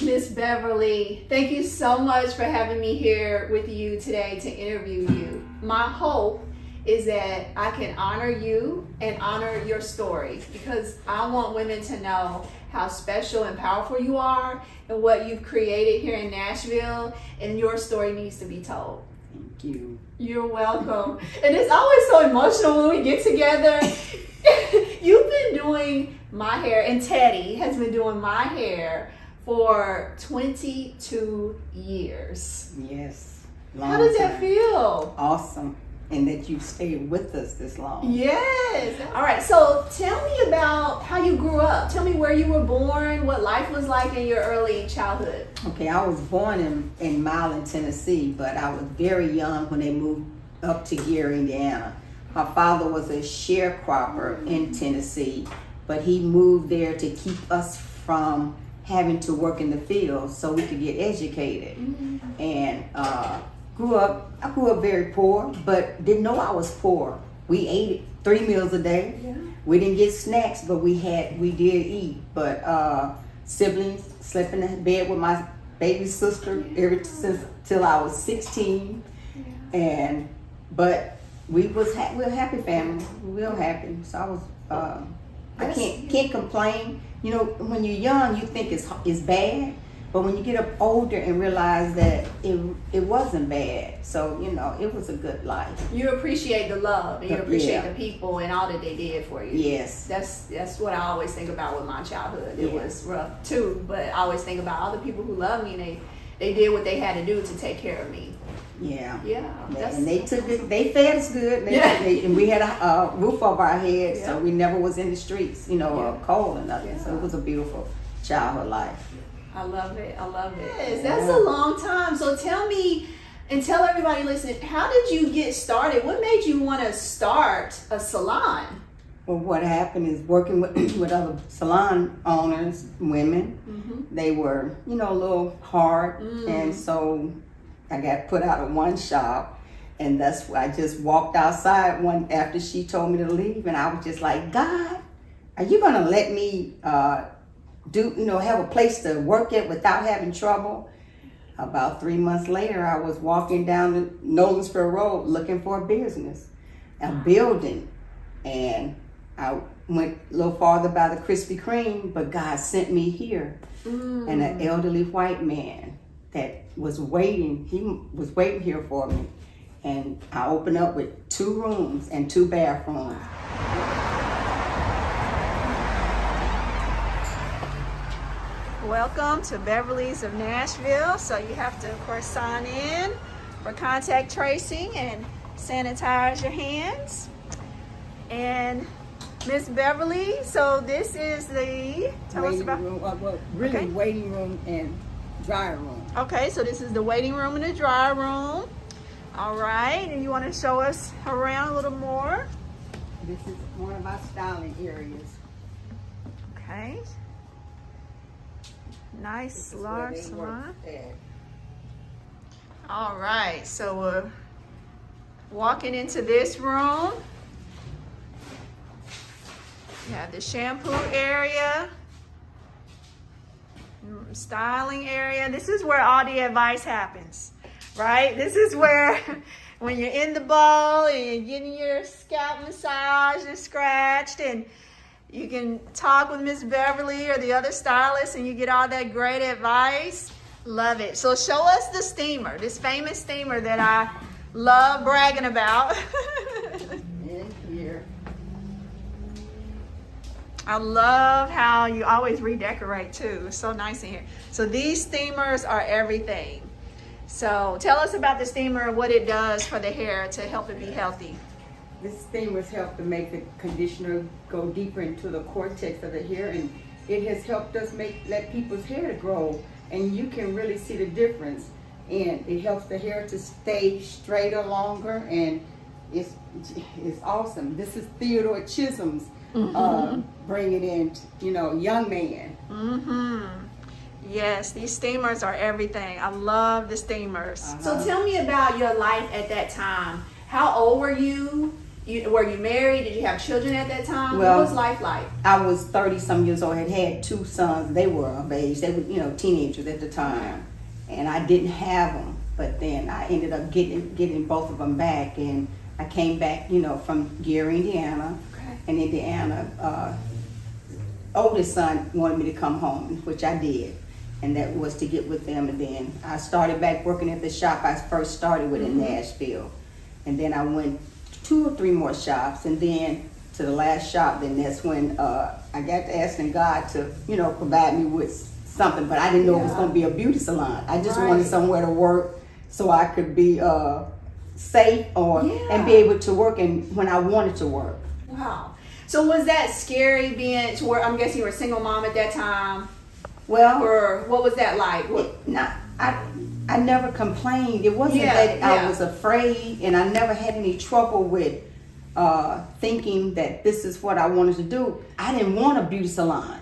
Miss Beverly, thank you so much for having me here with you today to interview you. My hope is that I can honor you and honor your story, because I want women to know how special and powerful you are and what you've created here in Nashville, and your story needs to be told. Thank you. You're welcome. And it's always so emotional when we get together. You've been doing my hair, and Teddy has been doing my hair for 22 years. Yes. How does that feel? Awesome. And that you stayed with us this long. Yes. All right. So tell me about how you grew up. Tell me where you were born, what life was like in your early childhood. Okay, I was born in Milan, Tennessee, but I was very young when they moved up to Gary, Indiana. My father was a sharecropper in Tennessee, but he moved there to keep us from having to work in the fields so we could get educated. And I grew up very poor, but didn't know I was poor. We ate 3 meals a day. Yeah. We didn't get snacks, but we did eat. But siblings, slept in the bed with my baby sister till I was 16. Yeah. But we're a happy family. We're real happy. So I was I can't complain. You know, when you're young, you think it's bad. But when you get up older and realize that it wasn't bad, so you know it was a good life. You appreciate the love, and you appreciate the people and all that they did for you. Yes, that's what I always think about with my childhood. It was rough too, but I always think about all the people who love me, and they did what they had to do to take care of me. Yeah. And they took it. They fed us good. And we had a roof over our heads, so we never was in the streets, cold and nothing. So it was a beautiful childhood life. I love it. Yes, that's a long time. So tell me, and tell everybody listening, how did you get started? What made you want to start a salon? Well, what happened is working with other salon owners, women. They were, a little hard, and so I got put out of one shop, and that's why I just walked outside after she told me to leave, and I was just like, God, are you gonna let me have a place to work at without having trouble? About 3 months later, I was walking down the Nolensville Road looking for a business, a building, and I went a little farther by the Krispy Kreme, but God sent me here, and an elderly white man that was waiting, he was waiting here for me, and I opened up with 2 rooms and 2 bathrooms. Welcome to Beverlys of Nashville. So you have to, of course, sign in for contact tracing and sanitize your hands. And Miss Beverly, so this is the waiting room and dry room. Okay, so this is the waiting room and the dry room. All right, and you want to show us around a little more? This is one of our styling areas. Okay. Nice large salon. All right, so we're walking into this room. You have the shampoo area, styling area. This is where all the advice happens, right? This is where when you're in the bowl and you're getting your scalp massaged and scratched, and you can talk with Miss Beverly or the other stylists and you get all that great advice. Love it. So show us the steamer, this famous steamer that I love bragging about. In here. I love how you always redecorate too. It's so nice in here. So these steamers are everything. So tell us about the steamer, what it does for the hair to help it be healthy. This steamer's helped to make the conditioner go deeper into the cortex of the hair, and it has helped us let people's hair grow, and you can really see the difference. And it helps the hair to stay straighter longer, and it's awesome. This is Theodore Chisholm's bringing in, young man. Yes, these steamers are everything. I love the steamers. So tell me about your life at that time. How old were you? Were you married? Did you have children at that time? Well, what was life like? I was 30-some years old. Had 2 sons. They were of age. They were, teenagers at the time. And I didn't have them. But then I ended up getting both of them back. And I came back, from Gary, Indiana. Okay. And Indiana, oldest son wanted me to come home, which I did. And that was to get with them. And then I started back working at the shop I first started with in Nashville. And then I went 2 or 3 more shops, and then to the last shop. Then that's when I got to asking God to, provide me with something. But I didn't know it was going to be a beauty salon. I just wanted somewhere to work so I could be safe and be able to work when I wanted to work. Wow. So was that scary being to where I'm guessing you were a single mom at that time? Well, or what was that like? I never complained. It wasn't that I was afraid, and I never had any trouble with thinking that this is what I wanted to do. I didn't want a beauty salon.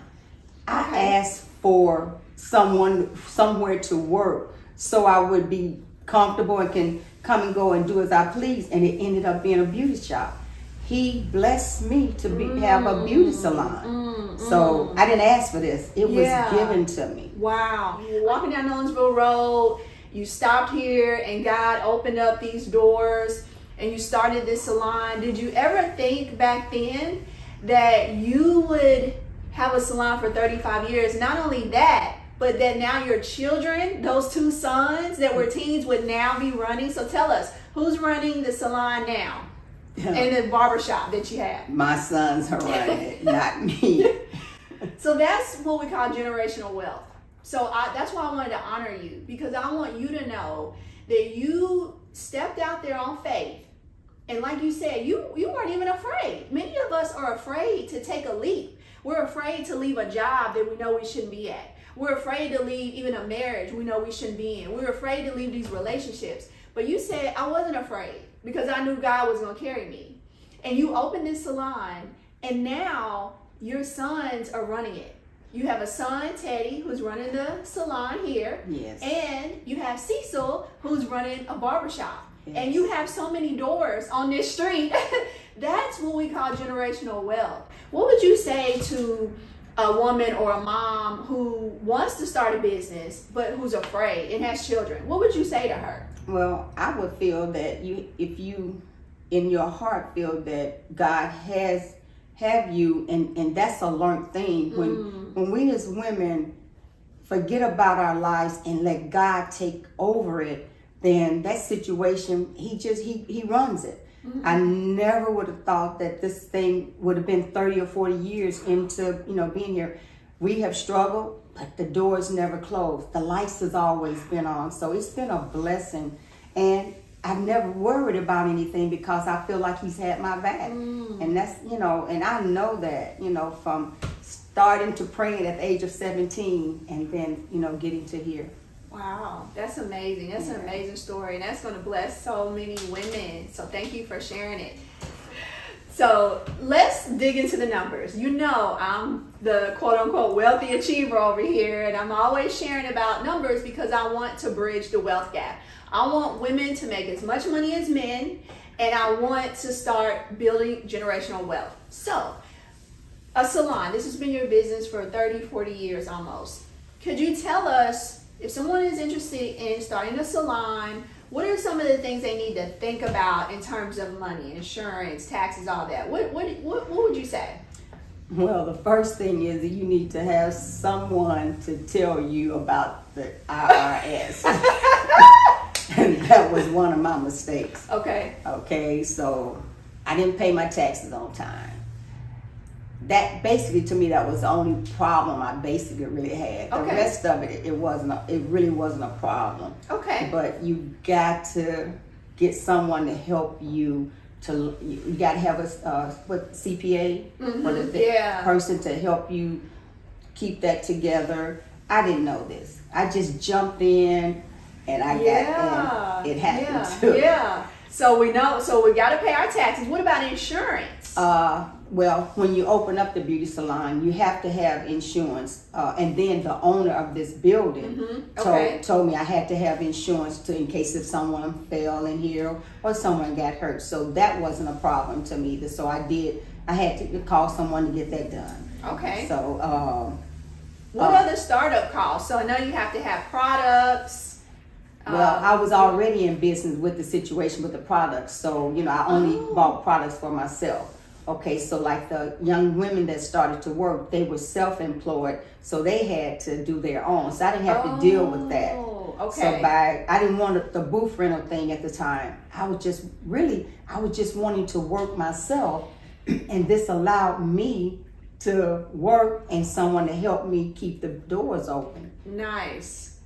I asked for somewhere to work so I would be comfortable and can come and go and do as I please, and it ended up being a beauty shop. He blessed me to have a beauty salon. So I didn't ask for this. It was given to me. Wow. You were walking down Nolensville Road, you stopped here, and God opened up these doors, and you started this salon. Did you ever think back then that you would have a salon for 35 years? Not only that, but that now your children, those 2 sons that were teens, would now be running. So tell us, who's running the salon now? And the barbershop that you have? My sons are running it, not me. So that's what we call generational wealth. So that's why I wanted to honor you, because I want you to know that you stepped out there on faith. And like you said, you weren't even afraid. Many of us are afraid to take a leap. We're afraid to leave a job that we know we shouldn't be at. We're afraid to leave even a marriage we know we shouldn't be in. We're afraid to leave these relationships. But you said, I wasn't afraid because I knew God was going to carry me. And you opened this salon, and now your sons are running it. You have a son, Teddy, who's running the salon here. Yes. And you have Cecil, who's running a barbershop. Yes. And you have so many doors on this street. That's what we call generational wealth. What would you say to a woman or a mom who wants to start a business but who's afraid and has children? What would you say to her? Well, I would feel that if you in your heart feel that God have you, and that's a learned thing. When we as women forget about our lives and let God take over it, then that situation, he runs it. I never would have thought that this thing would have been 30 or 40 years into being here. We have struggled, but the doors never closed. The lights has always been on. So it's been a blessing. And I've never worried about anything because I feel like he's had my back. And that's, and I know that, from starting to praying at the age of 17 and then, getting to here. Wow, that's amazing. That's an amazing story. And that's going to bless so many women. So thank you for sharing it. So let's dig into the numbers. I'm the quote unquote wealthy achiever over here, and I'm always sharing about numbers because I want to bridge the wealth gap. I want women to make as much money as men, and I want to start building generational wealth. So a salon, this has been your business for 30, 40 years almost. Could you tell us, if someone is interested in starting a salon, what are some of the things they need to think about in terms of money, insurance, taxes, all that? What would you say? Well, the first thing is that you need to have someone to tell you about the IRS. And that was one of my mistakes. Okay, so I didn't pay my taxes on time. That basically, to me, that was the only problem I basically really had. The rest of it, it really wasn't a problem. Okay. But you got to get someone to help you. You got to have a CPA for the person to help you keep that together. I didn't know this. I just jumped in, and it happened too. Yeah. So we got to pay our taxes. What about insurance? Well, when you open up the beauty salon, you have to have insurance. And then the owner of this building told me I had to have insurance in case if someone fell in here or someone got hurt. So that wasn't a problem to me either. So I had to call someone to get that done. Okay. So, what other startup costs? So I know you have to have products. Well, I was already in business with the situation with the products. So, I only bought products for myself. Okay, so like the young women that started to work, they were self-employed, so they had to do their own. So I didn't have to deal with that. Okay. So I didn't want the booth rental thing at the time. I was just wanting to work myself, and this allowed me to work and someone to help me keep the doors open. Nice.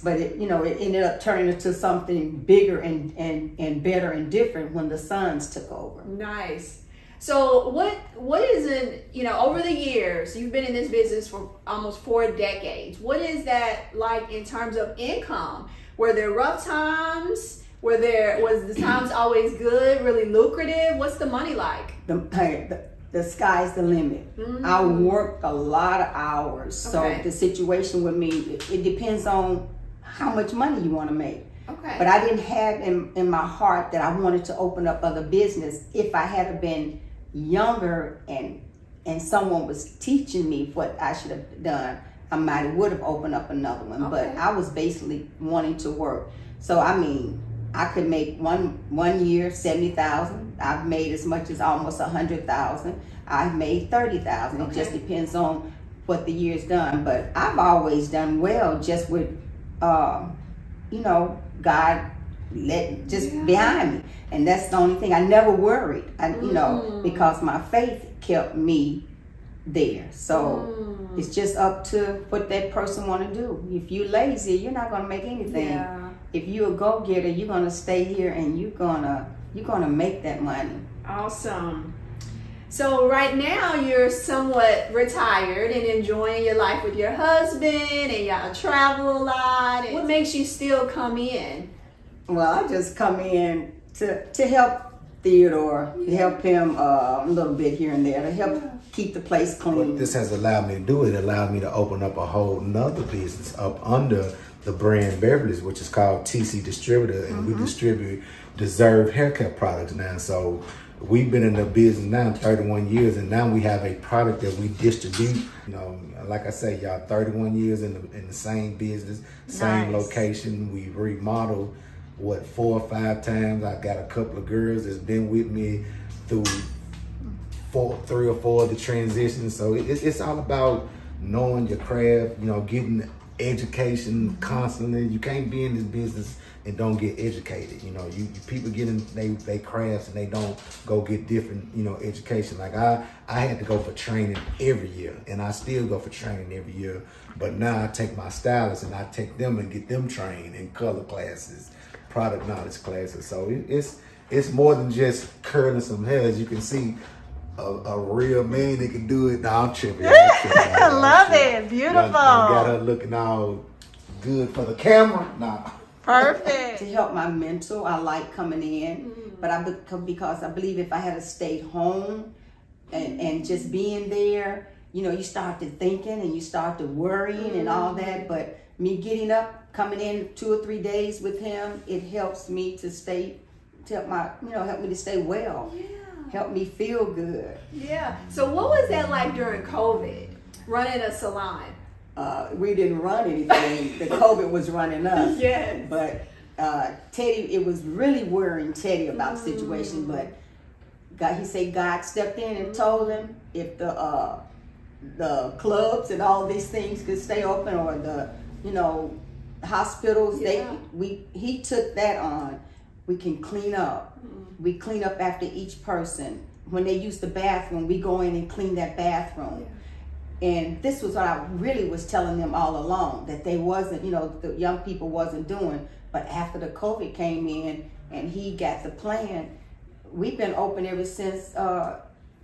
But it ended up turning into something bigger and better and different when the sons took over. Nice. So what is over the years, you've been in this business for almost 4 decades. What is that like in terms of income? Were there rough times? Was the times always good, really lucrative? What's the money like? The sky's the limit. I worked a lot of hours. So the situation with me, it depends on how much money you want to make. Okay. But I didn't have in my heart that I wanted to open up other business. If I had been younger and someone was teaching me what I should have done, I would have opened up another one. Okay. But I was basically wanting to work. So I could make one year 70,000. I've made as much as almost 100,000. I've made 30,000. It just depends on what the year's done. But I've always done well, just with God behind me, and that's the only thing. I never worried, because my faith kept me there. So it's just up to what that person want to do. If you're lazy, you're not going to make anything. Yeah. If you're a go-getter, you're going to stay here and you're gonna make that money. Awesome. So right now you're somewhat retired and enjoying your life with your husband, and y'all travel a lot. And what makes you still come in? Well, I just come in to help Theodore, to help him a little bit here and there, to help keep the place clean. What this has allowed me to do, it allowed me to open up a whole nother business up under the brand Beverlys, which is called TC Distributor, and we distribute Deserve haircut products now. So we've been in the business now 31 years, and now we have a product that we distribute. Like I say, y'all, 31 years in the same business, same location. We remodeled 4 or 5 times. I got a couple of girls that's been with me through 3 or 4 of the transitions. So it's all about knowing your craft, getting education constantly. You can't be in this business and don't get educated. You people get in they crafts and they don't go get different, education. Like I had to go for training every year, and I still go for training every year. But now I take my stylists and I take them and get them trained in color classes, product knowledge classes. So it's more than just curling some hair. As you can see, a real man that can do it. Nah, I'm tripping. I love it. Beautiful. Got her looking all good for the camera. Nah. Perfect. To help my mental, I like coming in, because I believe if I had stayed home and just being there, you start to thinking and you start to worrying and all that. But me getting up, coming in 2 or 3 days with him, it helps me to help me to stay well. Yeah. Help me feel good. Yeah. So what was that like during COVID, running a salon? We didn't run anything. The COVID was running us. Yes. But Teddy, it was really worrying Teddy about the situation. But he said God stepped in and told him if the clubs and all these things could stay open, or the hospitals, he took that on. We can clean up. We clean up after each person. When they use the bathroom, we go in and clean that bathroom. And this was what I really was telling them all along, that they wasn't, the young people wasn't doing. But after the COVID came in and he got the plan, we've been open ever since, they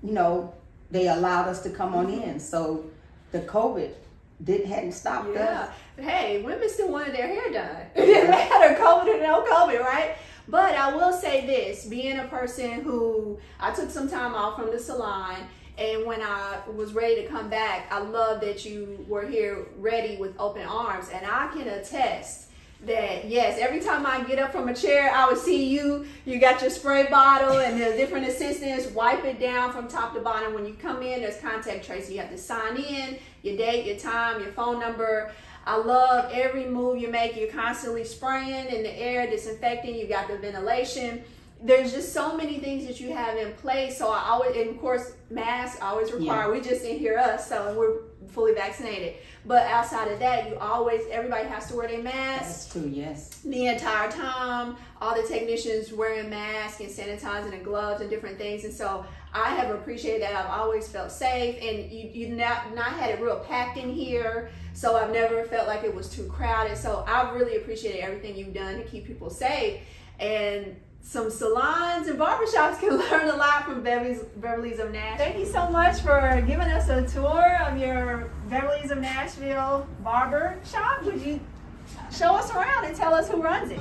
allowed us to come on in. So the COVID hadn't stopped us. Hey, women still wanted their hair done. They had a COVID or no COVID, right? But I will say this, being a person who, I took some time off from the salon, and when I was ready to come back, I love that you were here ready with open arms. And I can attest that, yes, every time I get up from a chair, I would see you got your spray bottle and the different assistants wipe it down from top to bottom. When you come in, there's contact tracing. You have to sign in, your date, your time, your phone number. I love every move you make. You're constantly spraying in the air, disinfecting. You got the ventilation. There's just so many things that you have in place. So I always, and of course, masks always required. We just didn't hear us, so we're fully vaccinated. But outside of that, everybody has to wear their mask. That's true, yes. The entire time, all the technicians wearing masks and sanitizing and gloves and different things. And so I have appreciated that. I've always felt safe, and you not had it real packed in here. So I've never felt like it was too crowded. So I really appreciated everything you've done to keep people safe. And some salons and barbershops can learn a lot from Beverlys of Nashville. Thank you so much for giving us a tour of your Beverlys of Nashville barber shop. Would you show us around and tell us who runs it?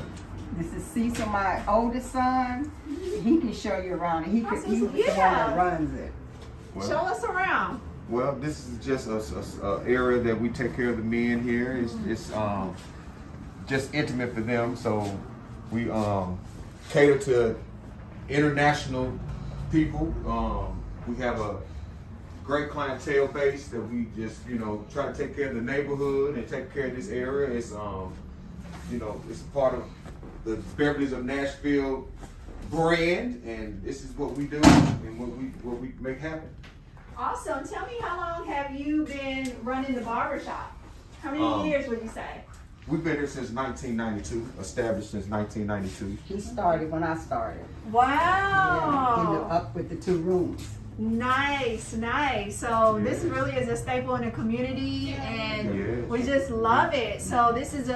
This is Cecil, my oldest son. He can show you around. He's the one that runs it. Well, Show us around. Well, this is just a area that we take care of the men here. It's just intimate for them, so we cater to international people. We have a great clientele base that we just try to take care of the neighborhood and take care of this area. It's it's part of the Beverlys of Nashville brand, and this is what we do and what we make happen. Awesome. Tell me, how long have you been running the barbershop? How many years would you say? We've been here since 1992, established since 1992. He started when I started. Wow. Ended up with the 2 rooms. Nice. So this really is a staple in the community, and we just love it. So this is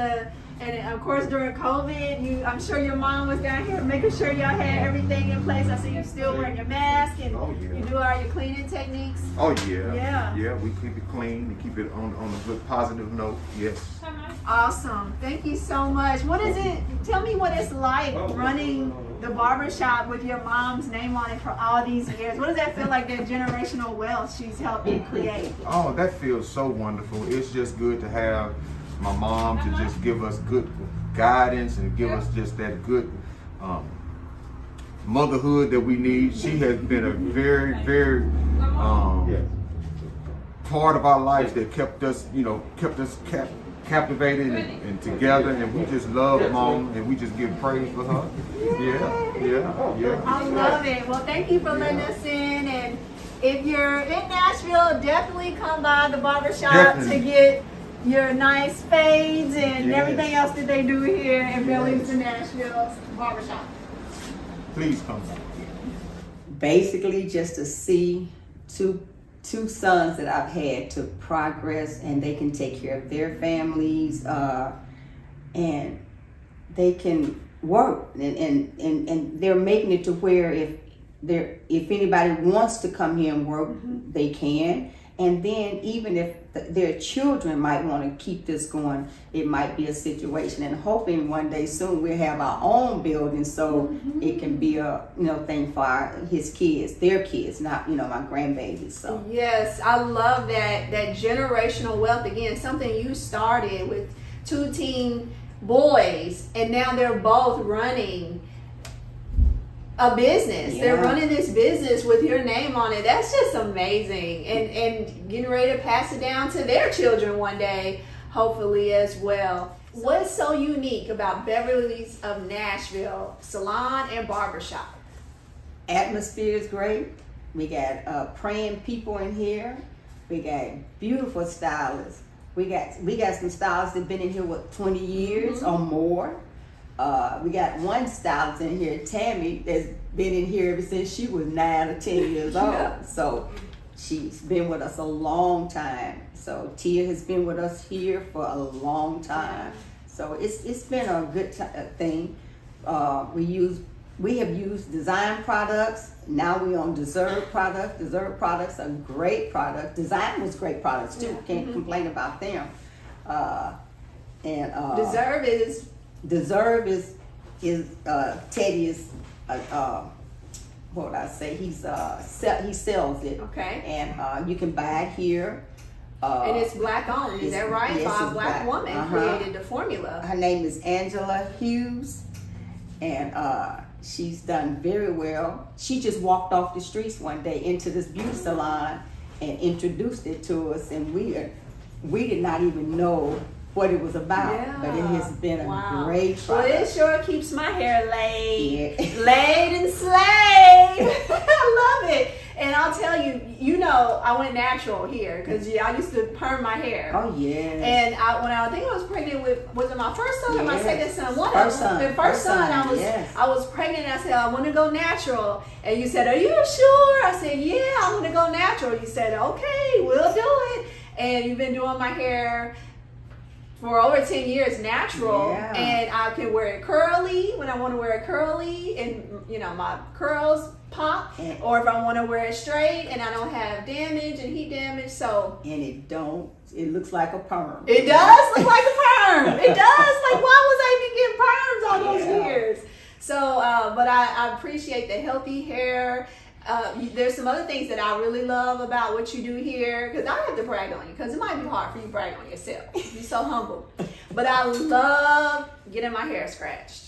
and of course during COVID, I'm sure your mom was down here making sure y'all had everything in place. I see you still wearing your mask, and you do all your cleaning techniques. Oh yeah. Yeah. Yeah, we keep it clean and keep it on a good positive note. Yes. Awesome. Thank you so much. What is it? Tell me what it's like running the barbershop with your mom's name on it for all these years. What does that feel like, that generational wealth she's helped you create? Oh, that feels so wonderful. It's just good to have my mom to just give us good guidance and give us just that good motherhood that we need. She has been a very, very part of our lives that kept us captivated and together, and we just love Mom, and we just give praise for her. Yeah. I love it. Well, thank you for letting us in, and if you're in Nashville, definitely come by the barbershop to get your nice fades and everything else that they do here at Beverlys of Nashville barbershop. Please come back. Basically, just to see two sons that I've had to progress, and they can take care of their families, and they can work, and they're making it to where if anybody wants to come here and work, they can. And then even if their children might want to keep this going, it might be a situation. And hoping one day soon we'll have our own building, so it can be a thing for his kids, their kids, not my grandbabies. So yes, I love that generational wealth. Again, something you started with 2 teen boys, and now they're both running a business. Yeah. They're running this business with your name on it. That's just amazing. And getting ready to pass it down to their children one day, hopefully as well. What's so unique about Beverlys of Nashville salon and barbershop? Atmosphere is great. We got praying people in here. We got beautiful stylists. We got some stylists that been in here 20 years or more. We got one stylist in here, Tammy, that's been in here ever since she was 9 or 10 years old. So she's been with us a long time. So Tia has been with us here for a long time. So it's been a good thing. We have used design products. Now we're on Deserve products. Deserve products are great products. Design was great products too. Can't complain about them. Deserve is Teddy is what would I say? He sells it. Okay. And you can buy it here. And it's black owned, is that right? Yes, By a it's black woman created the formula. Her name is Angela Hughes, and she's done very well. She just walked off the streets one day into this beauty salon and introduced it to us, and we did not even know what it was about. Yeah. But it has been a great product. Well, it sure keeps my hair laid. Yeah. Laid and slayed. I love it. And I'll tell you, I went natural here because I used to perm my hair. Oh, yeah. And when I think I was pregnant was it my first son or my second son? One First of them. son. The first son, I was pregnant and I said, I want to go natural. And you said, are you sure? I said, yeah, I want to go natural. You said, okay, we'll do it. And you've been doing my hair for over 10 years natural, and I can wear it curly when I want to wear it curly, and my curls pop, or if I want to wear it straight and I don't have damage and heat damage. So it looks like a perm. It does look like a perm. It does. Like, why was I even getting perms all those years? So but I appreciate the healthy hair. There's some other things that I really love about what you do here, because I have to brag on you, because it might be hard for you to brag on yourself. You're so humble. But I love getting my hair scratched.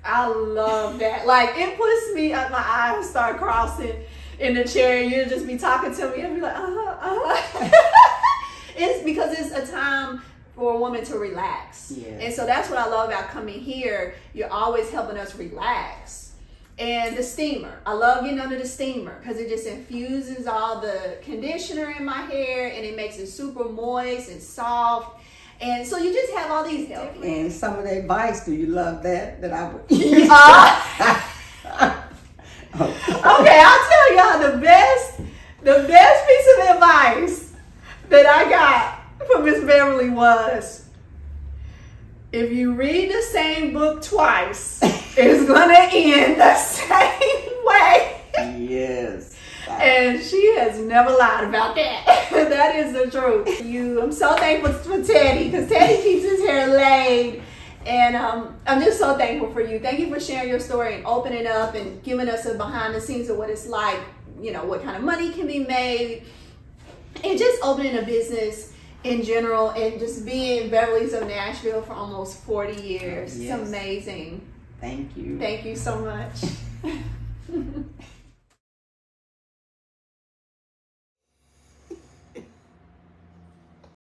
I love that. Like, it puts me, my eyes start crossing in the chair, and you'll just be talking to me and be like, It's because it's a time for a woman to relax. Yeah. And so that's what I love about coming here. You're always helping us relax. And the steamer. I love getting under the steamer because it just infuses all the conditioner in my hair, and it makes it super moist and soft. And so you just have all these different. And some of the advice, do you love that I would Okay, I'll tell y'all the best piece of advice that I got from Miss Beverly was, if you read the same book twice, it's gonna end the same way. Yes. And she has never lied about that. That is the truth. I'm so thankful for Teddy, because Teddy keeps his hair laid. And I'm just so thankful for you. Thank you for sharing your story and opening up and giving us a behind the scenes of what it's like, what kind of money can be made, and just opening a business in general, and just being Beverlys of Nashville for almost 40 years. Yes. It's amazing. Thank you. Thank you so much.